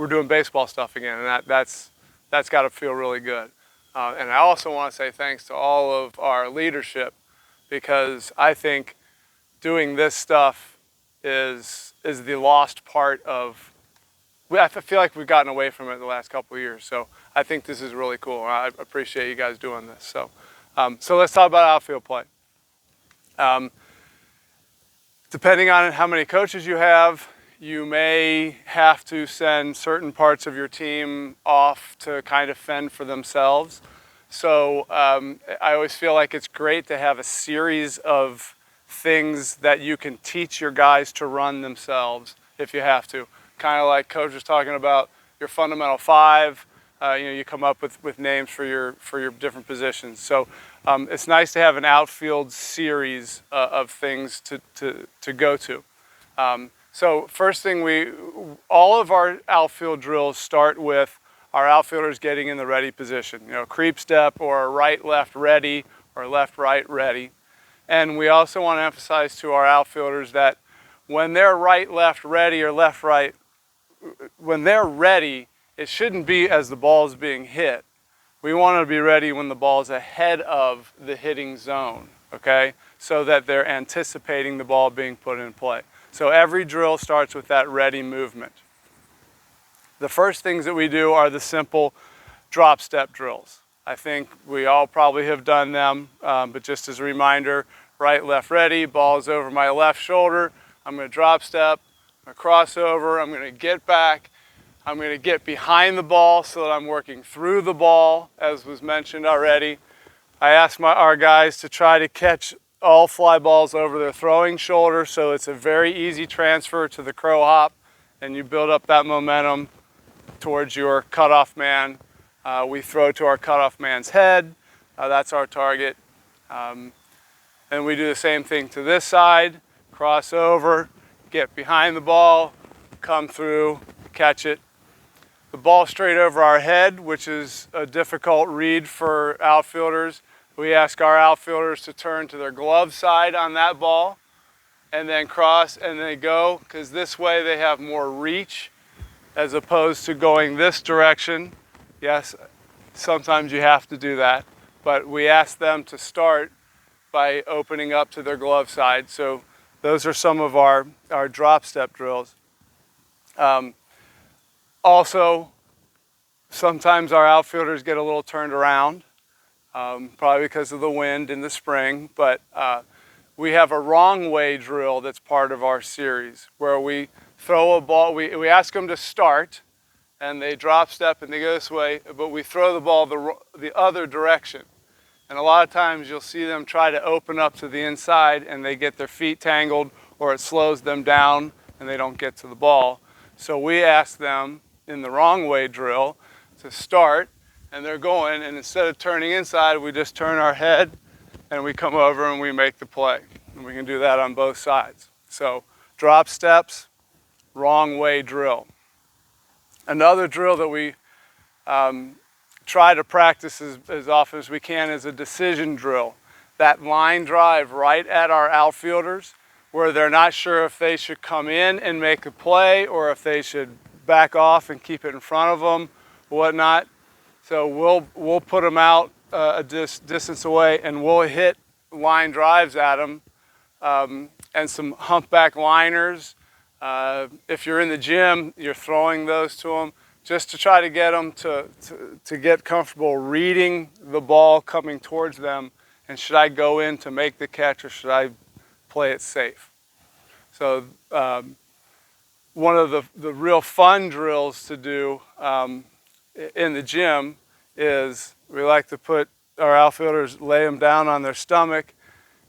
doing baseball stuff again, and that's that's got to feel really good. And I also want to say thanks to all of our leadership, because I think doing this stuff is the lost part of. I feel like we've gotten away from it the last couple of years. So I think this is really cool. I appreciate you guys doing this. So, so let's talk about outfield play. Depending on how many coaches you have, you may have to send certain parts of your team off to kind of fend for themselves. So I always feel like it's great to have a series of things that you can teach your guys to run themselves if you have to. Kind of like Coach was talking about your fundamental five. You come up with names for your different positions. So it's nice to have an outfield series of things to go to. So first thing, all of our outfield drills start with our outfielders getting in the ready position. Creep step or right-left ready or left-right ready. And we also want to emphasize to our outfielders that when they're right-left ready or left-right, when they're ready, it shouldn't be as the ball is being hit. We want to be ready when the ball is ahead of the hitting zone, okay? So that they're anticipating the ball being put in play. So every drill starts with that ready movement. The first things that we do are the simple drop step drills. I think we all probably have done them, but just as a reminder, right, left, ready, ball is over my left shoulder. I'm going to drop step, I'm going to cross over, I'm going to get back, I'm going to get behind the ball so that I'm working through the ball, as was mentioned already. I ask our guys to try to catch all fly balls over their throwing shoulder, so it's a very easy transfer to the crow hop, and you build up that momentum towards your cutoff man. We throw to our cutoff man's head. That's our target. And we do the same thing to this side. Cross over, get behind the ball, come through, catch it. The ball straight over our head, which is a difficult read for outfielders. We ask our outfielders to turn to their glove side on that ball and then cross and they go, because this way they have more reach as opposed to going this direction. Yes, sometimes you have to do that, but we ask them to start by opening up to their glove side. So those are some of our drop step drills. Also, sometimes our outfielders get a little turned around, probably because of the wind in the spring, but we have a wrong way drill that's part of our series where we throw a ball, we ask them to start and they drop step and they go this way, but we throw the ball the other direction. And a lot of times you'll see them try to open up to the inside and they get their feet tangled or it slows them down and they don't get to the ball. So we ask them in the wrong way drill to start and they're going, and instead of turning inside, we just turn our head and we come over and we make the play. And we can do that on both sides. So drop steps, wrong way drill. Another drill that we try to practice as often as we can is a decision drill. That line drive right at our outfielders where they're not sure if they should come in and make a play or if they should back off and keep it in front of them, whatnot. So we'll put them out a distance away and we'll hit line drives at them and some humpback liners. If you're in the gym, you're throwing those to them just to try to get them to get comfortable reading the ball coming towards them. And should I go in to make the catch or should I play it safe? So one of the real fun drills to do in the gym is we like to put our outfielders, lay them down on their stomach,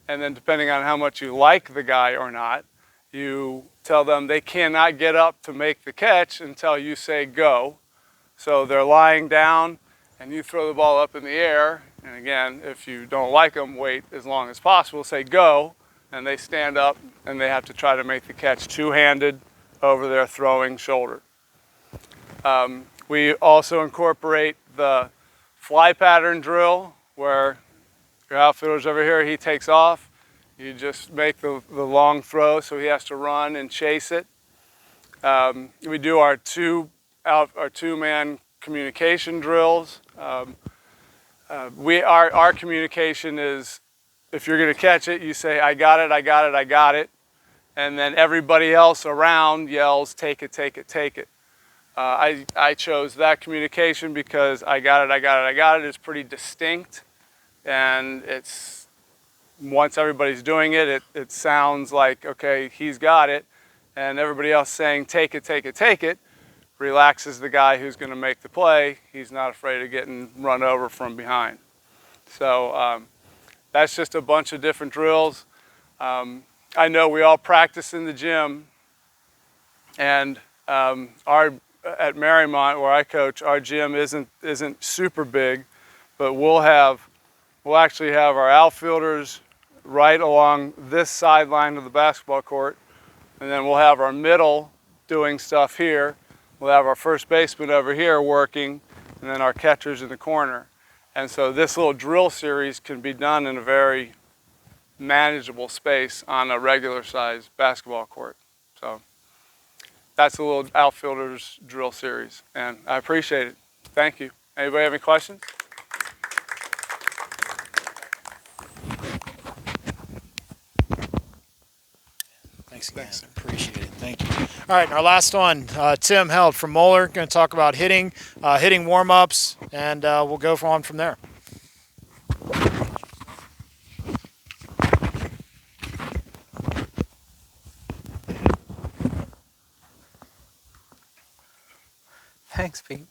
and then depending on how much you like the guy or not, you tell them they cannot get up to make the catch until you say go. So they're lying down and you throw the ball up in the air. And again, if you don't like them, wait as long as possible, say go, and they stand up and they have to try to make the catch two-handed over their throwing shoulder. We also incorporate the fly pattern drill where your outfielder's over here, he takes off. You just make the long throw so he has to run and chase it. We do our two-man communication drills. Our communication is, if you're going to catch it, you say, I got it, I got it, I got it. And then everybody else around yells, take it, take it, take it. I chose that communication because I got it, I got it, I got it is pretty distinct. And it's, once everybody's doing it, it sounds like, okay, he's got it. And everybody else saying, take it, take it, take it, relaxes the guy who's going to make the play. He's not afraid of getting run over from behind. So that's just a bunch of different drills. I know we all practice in the gym, and at Marymount, where I coach, our gym isn't super big, but we'll actually have our outfielders right along this sideline of the basketball court, and then we'll have our middle doing stuff here. We'll have our first baseman over here working, and then our catchers in the corner. And so this little drill series can be done in a very manageable space on a regular size basketball court. So that's a little outfielders drill series, and I appreciate it. Thank you. Anybody have any questions? Thanks again. Appreciate it. Thank you. All right, and our last one, Tim Held from Moeller, going to talk about hitting warm-ups, and we'll go on from there. Thanks, Pete.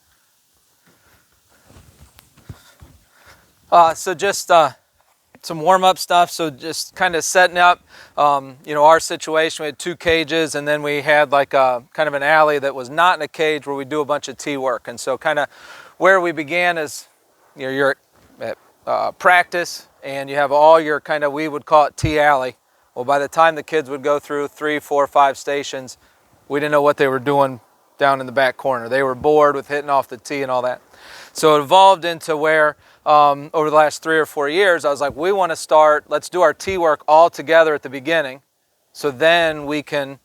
So just some warm-up stuff. So just kind of setting up, our situation. We had 2 cages, and then we had like a kind of an alley that was not in a cage where we do a bunch of tee work. And so kind of where we began is, you're at practice, and you have all your kind of, we would call it tee alley. Well, by the time the kids would go through 3, 4, 5 stations, we didn't know what they were doing down in the back corner. They were bored with hitting off the tee and all that. So it evolved into where over the last 3 or 4 years, I was like, we want to start, let's do our tee work all together at the beginning, so then we can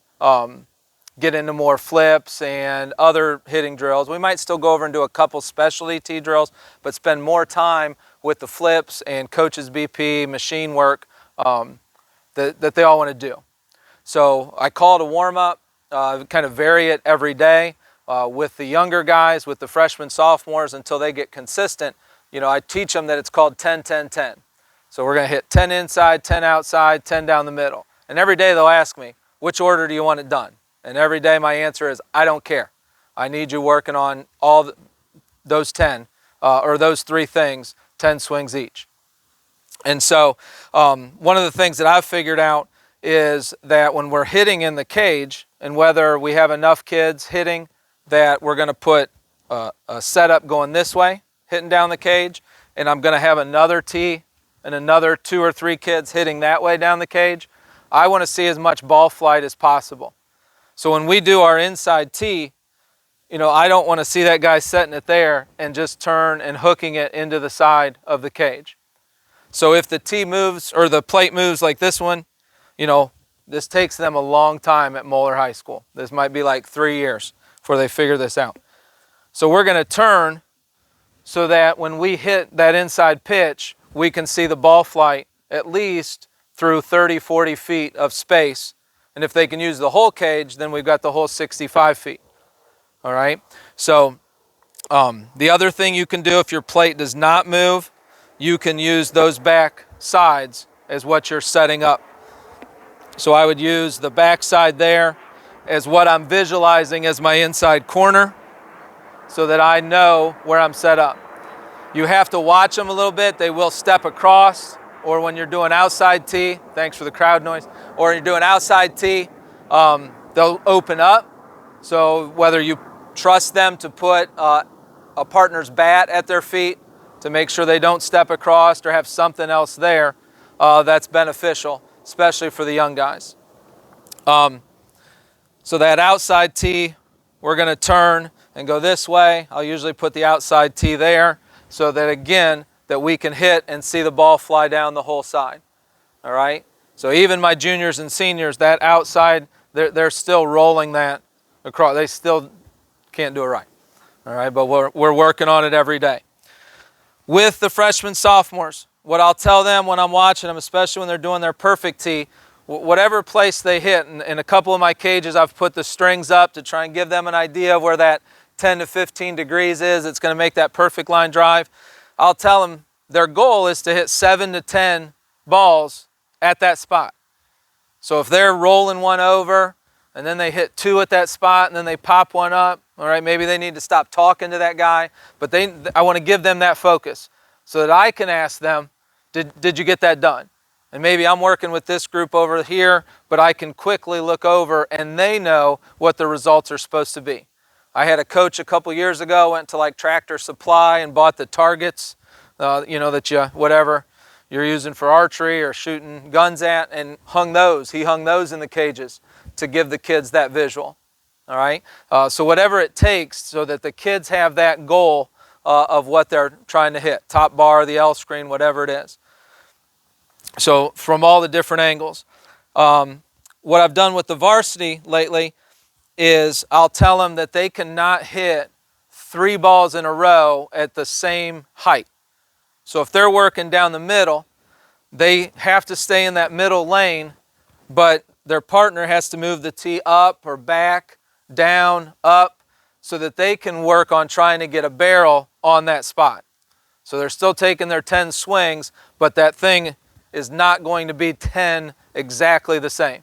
get into more flips and other hitting drills. We might still go over and do a couple specialty tee drills, but spend more time with the flips and coaches BP, machine work that they all want to do. So I call it a warm-up. Kind of vary it every day with the younger guys, with the freshmen, sophomores, until they get consistent. I teach them that it's called 10, 10, 10. So we're going to hit 10 inside, 10 outside, 10 down the middle. And every day they'll ask me, which order do you want it done? And every day my answer is, I don't care. I need you working on all those 10, or those 3 things, 10 swings each. And so one of the things that I've figured out is that when we're hitting in the cage, and whether we have enough kids hitting that we're going to put a setup going this way, hitting down the cage, and I'm going to have another tee and another 2 or 3 kids hitting that way down the cage, I want to see as much ball flight as possible. So when we do our inside tee, I don't want to see that guy setting it there and just turn and hooking it into the side of the cage. So if the tee moves or the plate moves like this one, this takes them a long time at Moeller High School. This might be like 3 years before they figure this out. So we're going to turn so that when we hit that inside pitch, we can see the ball flight at least through 30, 40 feet of space. And if they can use the whole cage, then we've got the whole 65 feet. All right? So the other thing you can do if your plate does not move, you can use those back sides as what you're setting up. So I would use the back side there as what I'm visualizing as my inside corner so that I know where I'm set up. You have to watch them a little bit. They will step across, or when you're doing outside tee, thanks for the crowd noise, or you're doing outside tee, they'll open up. So whether you trust them to put a partner's bat at their feet to make sure they don't step across or have something else there, that's beneficial, especially for the young guys. So that outside tee, we're going to turn and go this way. I'll usually put the outside tee there so that, again, that we can hit and see the ball fly down the whole side. All right? So even my juniors and seniors, that outside, they're still rolling that across. They still can't do it right. All right, but we're working on it every day. With the freshmen, sophomores, what I'll tell them when I'm watching them, especially when they're doing their perfect tee, whatever place they hit, in a couple of my cages I've put the strings up to try and give them an idea of where that 10 to 15 degrees is. It's going to make that perfect line drive. I'll tell them their goal is to hit 7 to 10 balls at that spot. So if they're rolling one over and then they hit 2 at that spot and then they pop one up, all right, maybe they need to stop talking to that guy, but I want to give them that focus so that I can ask them, did you get that done? And maybe I'm working with this group over here, but I can quickly look over and they know what the results are supposed to be. I had a coach a couple years ago, went to like Tractor Supply and bought the targets, whatever you're using for archery or shooting guns at, and hung those. He hung those in the cages to give the kids that visual. All right? So whatever it takes so that the kids have that goal of what they're trying to hit, top bar, the L screen, whatever it is. So from all the different angles. What I've done with the varsity lately is I'll tell them that they cannot hit 3 balls in a row at the same height. So if they're working down the middle, they have to stay in that middle lane, but their partner has to move the tee up or back, down, up, so that they can work on trying to get a barrel on that spot. So they're still taking their 10 swings, but that thing is not going to be 10 exactly the same.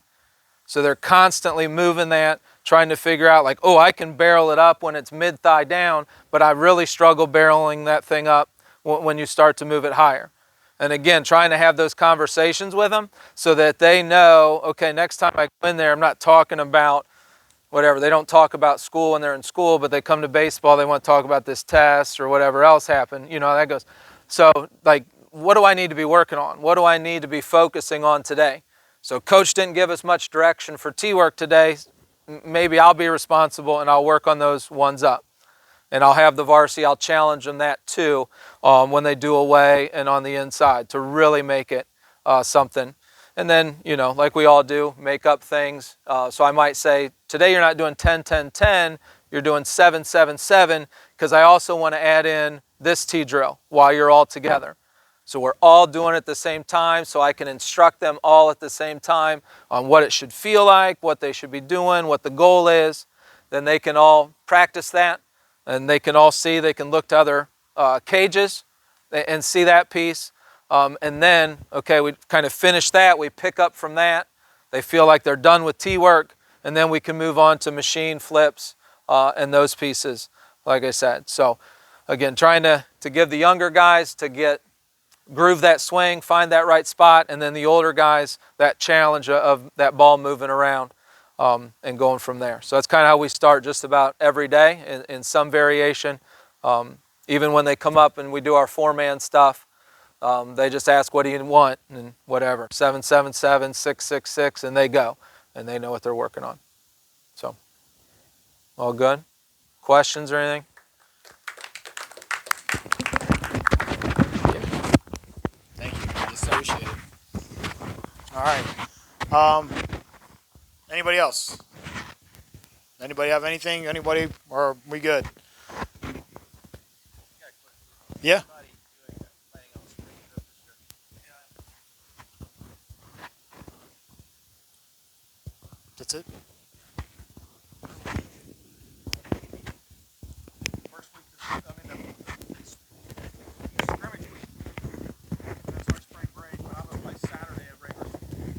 So they're constantly moving that, trying to figure out like, oh, I can barrel it up when it's mid-thigh down, but I really struggle barreling that thing up when you start to move it higher. And again, trying to have those conversations with them so that they know, okay, next time I go in there, I'm not talking about whatever. They don't talk about school when they're in school, but they come to baseball, they want to talk about this test or whatever else happened. You know how that goes. So, like, what do I need to be working on? What do I need to be focusing on today? So coach didn't give us much direction for tee work today. Maybe I'll be responsible and I'll work on those ones up. And I'll have the varsity, I'll challenge them that too when they do away and on the inside to really make it something. And then, you know, like we all do, make up things. So I might say, today you're not doing 10, 10, 10, you're doing 7, 7, 7, because I also want to add in this tee drill while you're all together. So we're all doing it at the same time, so I can instruct them all at the same time on what it should feel like, what they should be doing, what the goal is. Then they can all practice that, and they can all see, they can look to other cages and see that piece. And then, okay, we kind of finish that, we pick up from that. They feel like they're done with tee work, and then we can move on to machine flips and those pieces, like I said. So again, trying to give the younger guys to groove that swing, find that right spot, and then the older guys, that challenge of that ball moving around and going from there. So that's kind of how we start just about every day in some variation. Even when they come up and we do our 4-man stuff, they just ask, what do you want? And whatever, 7, 7, 7, 6, 6, 6, and they go. And they know what they're working on. So, all good? Questions or anything? Thank you. Associated. All right. Anybody else? Anybody have anything? Anybody? Or are we good? Yeah. That's it. First week, the scrimmage week. That's our spring break, but I'm going to play Saturday at regular season.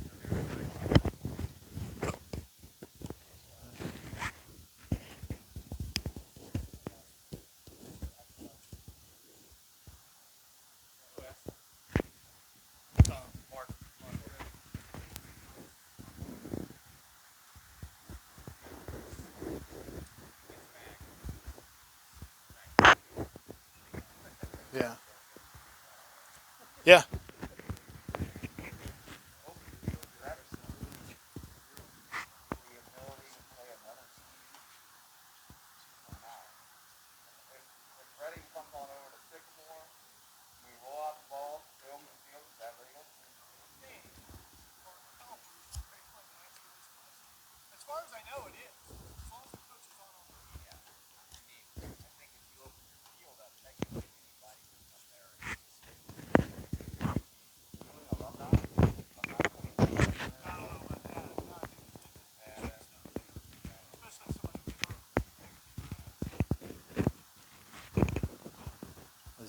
Yeah. Yeah. As far as I know, it is. As long as the coach is on.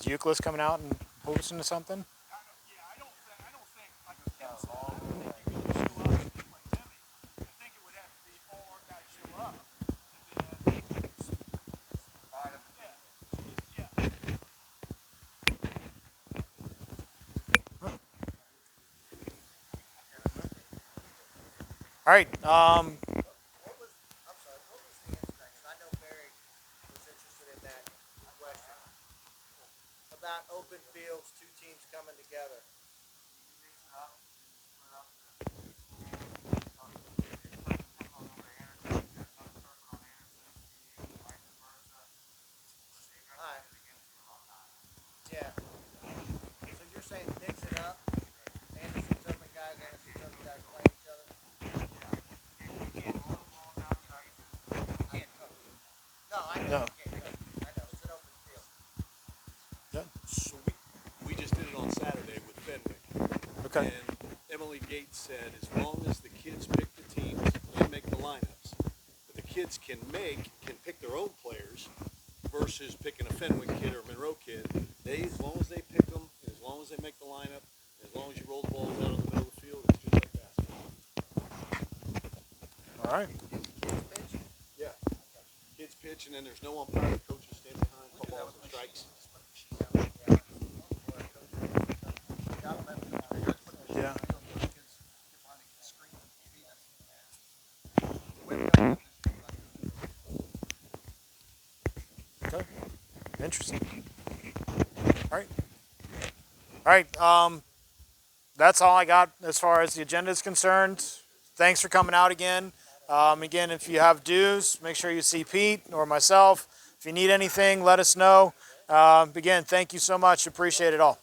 Euclid's coming out and hosting to something? I don't think like a Penn State, I don't think you can just show up and play Timmy. I think it would have to be all our guys show up. And then, All right. I'm sorry, what was the answer? Because I know Barry was interested in that question. About open fields, two teams coming together. Alright. Yeah. So you're saying mix it up? Anderson's open guys, Anderson's open guys play each other? No, I know. No. You can't coach. I know. It's an open field. So we just did it on Saturday with Fenwick. Okay. And Emily Gates said as long as the kids pick the teams and make the lineups, the kids can pick their own players versus picking a Fenwick kid or a Monroe kid. As long as they pick them, and as long as they make the lineup, as long as you roll the balls out in the middle of the field, it's just like basketball. All right. Yeah. Kids pitch, and then there's no umpire. The coaches stand behind, call balls and strikes. Yeah. Okay. Interesting. All right. All right. That's all I got as far as the agenda is concerned. Thanks for coming out again. Again, if you have dues, make sure you see Pete or myself. If you need anything, let us know. Again, thank you so much. Appreciate it all.